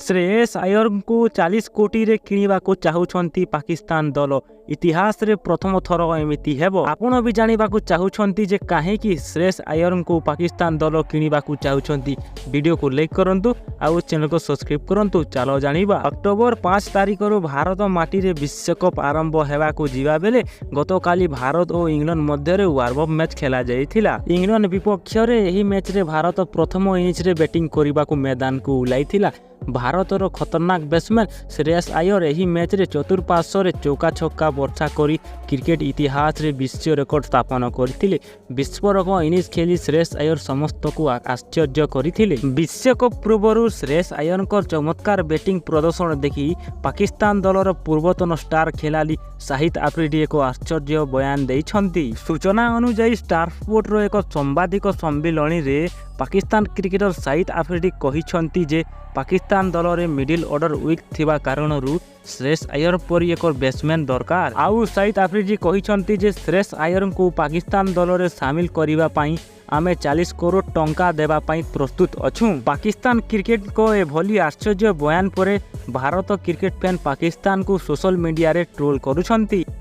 ଶ୍ରେୟସ ଆୟରଙ୍କୁ 40 କୋଟିରେ କିଣିବାକୁ ଚାହୁଁଛନ୍ତି ପାକିସ୍ତାନ ଦଳ। ଇତିହାସରେ ପ୍ରଥମ ଥର ଏମିତି ହେବ। ଆପଣ ବି ଜାଣିବାକୁ ଚାହୁଁଛନ୍ତି ଯେ କାହିଁକି ଶ୍ରେୟସ ଆୟରଙ୍କୁ ପାକିସ୍ତାନ ଦଳ କିଣିବାକୁ ଚାହୁଁଛନ୍ତି? ଭିଡ଼ିଓକୁ ଲାଇକ୍ କରନ୍ତୁ ଆଉ ଚ୍ୟାନେଲକୁ ସବସ୍କ୍ରାଇବ୍ କରନ୍ତୁ। ଚାଲ ଜାଣିବା। ଅକ୍ଟୋବର 5 ତାରିଖରୁ ଭାରତ ମାଟିରେ ବିଶ୍ୱକପ୍ ଆରମ୍ଭ ହେବାକୁ ଯିବା ବେଳେ ଗତକାଲି ଭାରତ ଓ ଇଂଲଣ୍ଡ ମଧ୍ୟରେ ୱାର୍ମଅପ୍ ମ୍ୟାଚ୍ ଖେଳାଯାଇଥିଲା। ଇଂଲଣ୍ଡ ବିପକ୍ଷରେ ଏହି ମ୍ୟାଚ୍ରେ ଭାରତ ପ୍ରଥମ ଇନିଂସରେ ବ୍ୟାଟିଂ କରିବାକୁ ମୈଦାନକୁ ଓହ୍ଲାଇଥିଲା। ଭାରତର ଖତରନାକ ବ୍ୟାଟ୍ସମ୍ୟାନ୍ ଶ୍ରେୟସ ଆୟର ଏହି ମ୍ୟାଚ୍ରେ ଚତୁଃପାର୍ଶ୍ୱରେ ଚୌକା ଛକା ବର୍ଷା କରି କ୍ରିକେଟ ଇତିହାସରେ ବିଶ୍ୱ ରେକର୍ଡ ସ୍ଥାପନ କରିଥିଲେ। ବିସ୍ଫୋରକ ଇନିଂସ ଖେଳି ଶ୍ରେୟସ ଆୟର ସମସ୍ତଙ୍କୁ ଆଶ୍ଚର୍ଯ୍ୟ କରିଥିଲେ। ବିଶ୍ୱକପ୍ ପୂର୍ବରୁ ଶ୍ରେୟସ ଆୟରଙ୍କ ଚମତ୍କାର ବ୍ୟାଟିଂ ପ୍ରଦର୍ଶନ ଦେଖି ପାକିସ୍ତାନ ଦଳର ପୂର୍ବତନ ଷ୍ଟାର ଖେଳାଳି ଶାହିଦ ଆଫ୍ରିଦି ଏକ ଆଶ୍ଚର୍ଯ୍ୟ ବୟାନ ଦେଇଛନ୍ତି। ସୂଚନା ଅନୁଯାୟୀ ଷ୍ଟାର ସ୍ପୋର୍ଟର ଏକ ସାମ୍ବାଦିକ ସମ୍ମିଳନୀରେ ପାକିସ୍ତାନ କ୍ରିକେଟର ଶାହିଦ ଆଫ୍ରିଦି କହିଛନ୍ତି ଯେ ପାକିସ୍ତାନ ଦଳରେ ମିଡିଲ୍ ଅର୍ଡର ୱିକ୍ ଥିବା କାରଣରୁ ଶ୍ରେୟସ ଆୟର ପରି ଏକ ବ୍ୟାଟ୍ସମ୍ୟାନ୍ ଦରକାର। ଆଉ ଶାହିଦ ଆଫ୍ରିଦି କହିଛନ୍ତି ଯେ ଶ୍ରେୟସ ଆୟରଙ୍କୁ ପାକିସ୍ତାନ ଦଳରେ ସାମିଲ କରିବା ପାଇଁ ଆମେ 40 କରୋଡ଼ ଟଙ୍କା ଦେବା ପାଇଁ ପ୍ରସ୍ତୁତ ଅଛୁ। ପାକିସ୍ତାନ କ୍ରିକେଟଙ୍କ ଏଭଳି ଆଶ୍ଚର୍ଯ୍ୟ ବୟାନ ପରେ ଭାରତ କ୍ରିକେଟ ଫ୍ୟାନ୍ ପାକିସ୍ତାନକୁ ସୋସିଆଲ ମିଡିଆରେ ଟ୍ରୋଲ କରୁଛନ୍ତି।